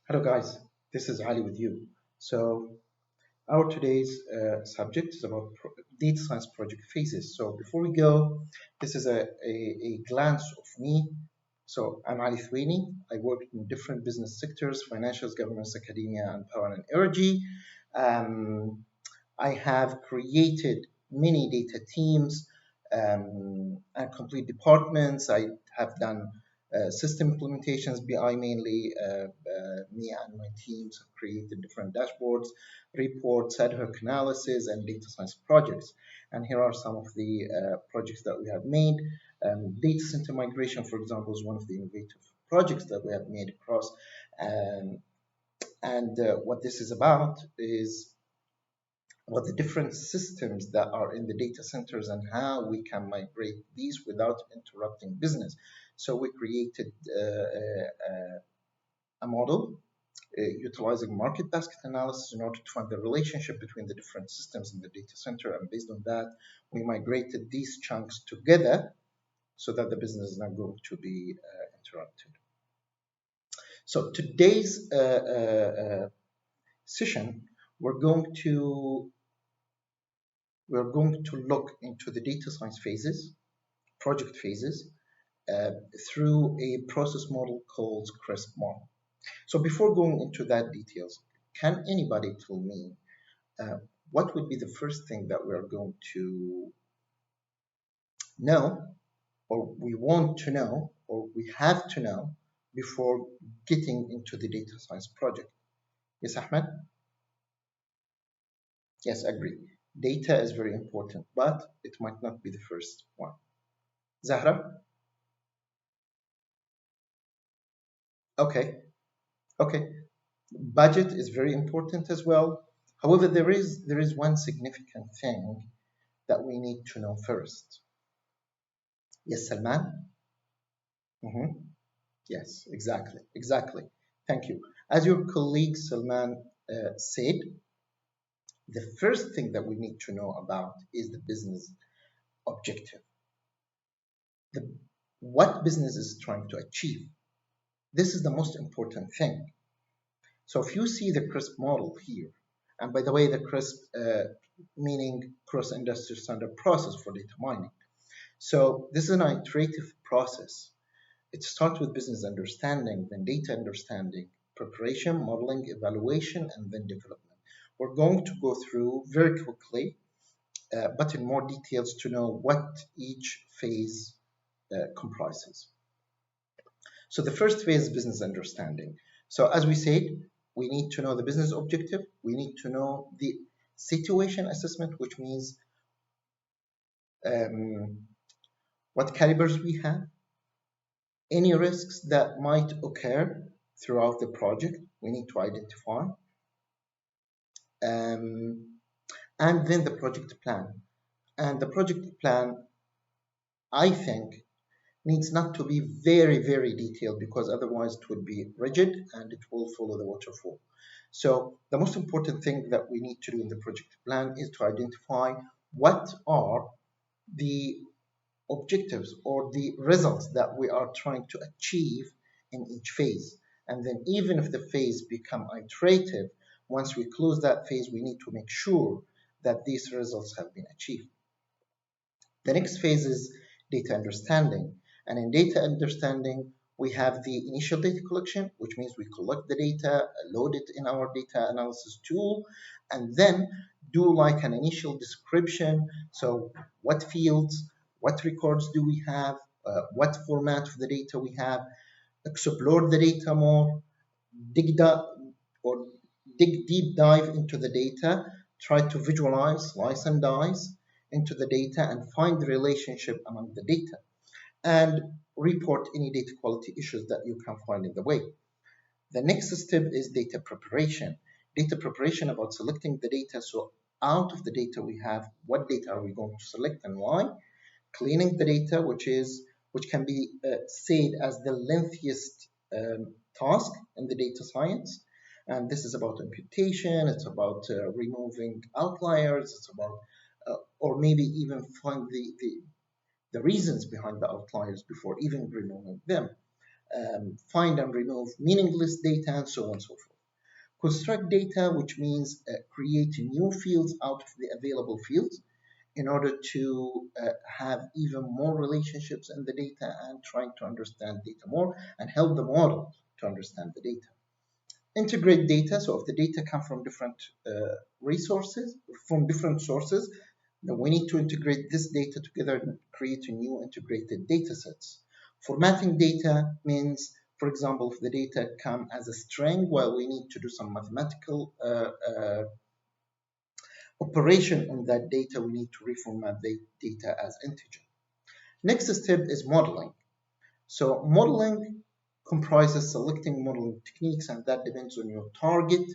Hello guys, this is Ali with you. So our today's subject is about data science project phases. So before we go, this is a glance of me. So I'm Ali Thwaini. I work in different business sectors, financials, governance, academia, and power and energy. Um, I have created many data teams and complete departments. I have done system implementations, BI mainly. Me and my teams have created different dashboards, reports, ad hoc analysis, and data science projects. And here are some of the projects that we have made. Data center migration, for example, is one of the innovative projects that we have made across. Um, and what this is about is what the different systems that are in the data centers and how we can migrate these without interrupting business. So we created a model utilizing market basket analysis in order to find the relationship between the different systems in the data center. And based on that, we migrated these chunks together so that the business is not going to be interrupted. So today's session, we're going to we're going to look into the data science phases, project phases, uh, through a process model called CRISP model. So before going into that details, can anybody tell me uh, what would be the first thing that we're going to know, or we want to know, or we have to know before getting into the data science project? Yes, Ahmed? Yes, agree. Data is very important, but it might not be the first one. Zahra? Okay, okay. Budget is very important as well. However, there is one significant thing that we need to know first. Yes, Salman? Mhm. Yes, exactly, exactly. Thank you. As your colleague Salman said, the first thing that we need to know about is the business objective. The, what business is trying to achieve. This is the most important thing. So if you see the CRISP model here, and by the way, the CRISP meaning cross-industry standard process for data mining. So this is an iterative process. It starts with business understanding, then data understanding, preparation, modeling, evaluation, and then development. We're going to go through very quickly, but in more details to know what each phase comprises. So the first phase is business understanding. So as we said, we need to know the business objective. We need to know the situation assessment, which means um, what calibers we have, any risks that might occur throughout the project, we need to identify, um, and then the project plan. And the project plan, I think, needs not to be very, very detailed because otherwise it would be rigid and it will follow the waterfall. So the most important thing that we need to do in the project plan is to identify what are the objectives or the results that we are trying to achieve in each phase. And then even if the phase become iterative, once we close that phase, we need to make sure that these results have been achieved. The next phase is data understanding. And in data understanding, we have the initial data collection, which means we collect the data, load it in our data analysis tool, and then do like an initial description. So what fields, what records do we have, what format of the data we have, explore the data more, dig or dig deep dive into the data, try to visualize, slice and dice into the data and find the relationship among the data and report any data quality issues that you can find in the way. The next step is data preparation. Data preparation about selecting the data. So out of the data we have, what data are we going to select and why? Cleaning the data, which can be said as the lengthiest task in the data science. And this is about imputation, it's about removing outliers, it's about, or maybe even find the reasons behind the outliers before even removing them. find and remove meaningless data, and so on and so forth. Construct data, which means create new fields out of the available fields in order to have even more relationships in the data and trying to understand data more and help the model to understand the data. Integrate data, so if the data come from different resources, from different sources, then we need to integrate this data together and create a new integrated data sets. Formatting data means, for example, if the data come as a string, well, we need to do some mathematical operation on that data, we need to reformat the data as integer. Next step is modeling. So modeling comprises selecting modeling techniques, and that depends on your target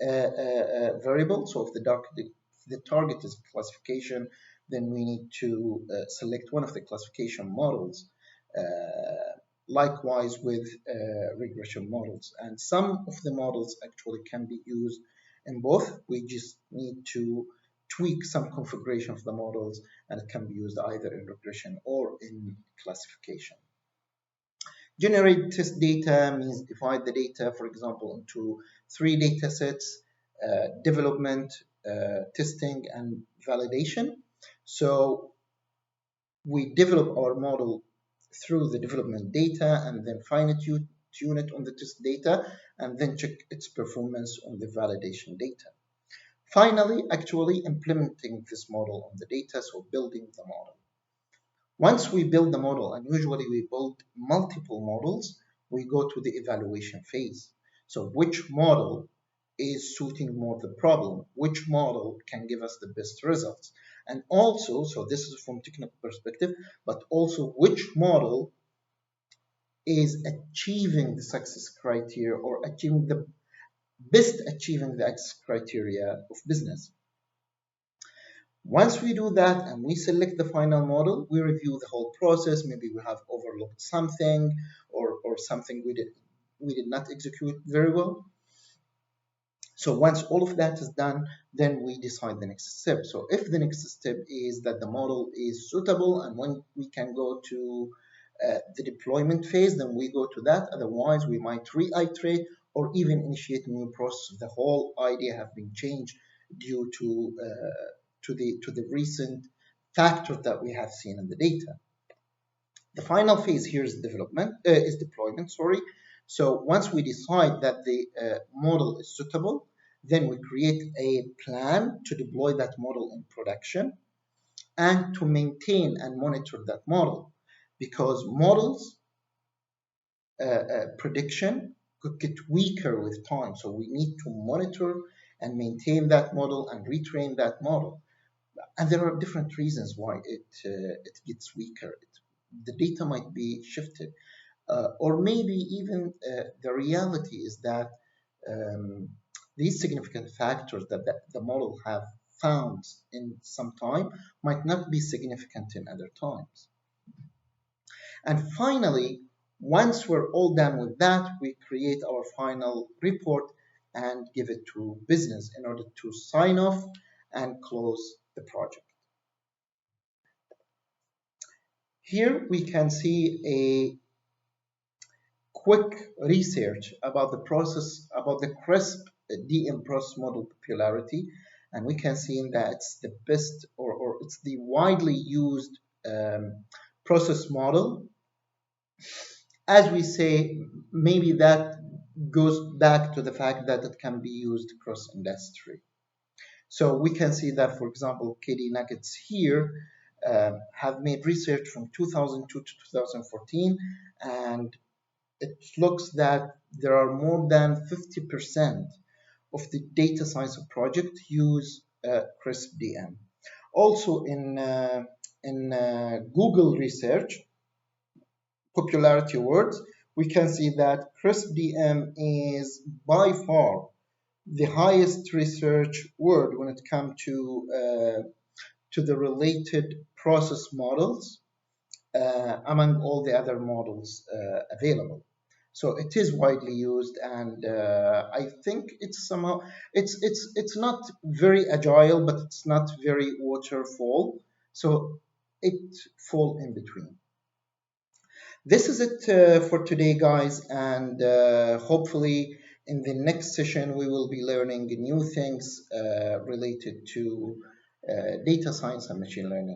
variable. So if the target is classification, then we need to select one of the classification models. Likewise with regression models. And some of the models actually can be used in both. We just need to tweak some configuration of the models, and it can be used either in regression or in classification. Generate test data means divide the data, for example, into 3 data sets, development, testing, and validation. So we develop our model through the development data and then fine tune it on the test data and then check its performance on the validation data. Finally, actually implementing this model on the data, so building the model. Once we build the model, and usually we build multiple models, we go to the evaluation phase. So which model is suiting more the problem? Which model can give us the best results? And also, so this is from technical perspective, but also which model is achieving the success criteria or achieving the success criteria of business. Once we do that and we select the final model, we review the whole process. Maybe we have overlooked something or something we did not execute very well. So once all of that is done, then we decide the next step. So if the next step is that the model is suitable and when we can go to the deployment phase, then we go to that. Otherwise, we might reiterate or even initiate a new process. The whole idea have been changed due to the recent factors that we have seen in the data. The final phase here is deployment. Sorry. So once we decide that the model is suitable, then we create a plan to deploy that model in production and to maintain and monitor that model, because models prediction could get weaker with time. So we need to monitor and maintain that model and retrain that model. And there are different reasons why it gets weaker. The data might be shifted, or maybe even the reality is that these significant factors that the model have found in some time might not be significant in other times. And finally, once we're all done with that, we create our final report and give it to business in order to sign off and close the project. Here we can see a quick research about the process, about the CRISP DM process model popularity, and we can see that it's the best or it's the widely used process model. As we say, maybe that goes back to the fact that it can be used across industry. So we can see that, for example, KD Nuggets here have made research from 2002 to 2014, and it looks that there are more than 50% of the data science project use CRISP DM. Also in Google research, popularity awards, we can see that CRISP DM is by far the highest research word when it comes to the related process models among all the other models available. So it is widely used, and I think it's somehow it's not very agile, but it's not very waterfall. So it fall in between. This is it for today, guys, and hopefully in the next session we will be learning new things related to data science and machine learning.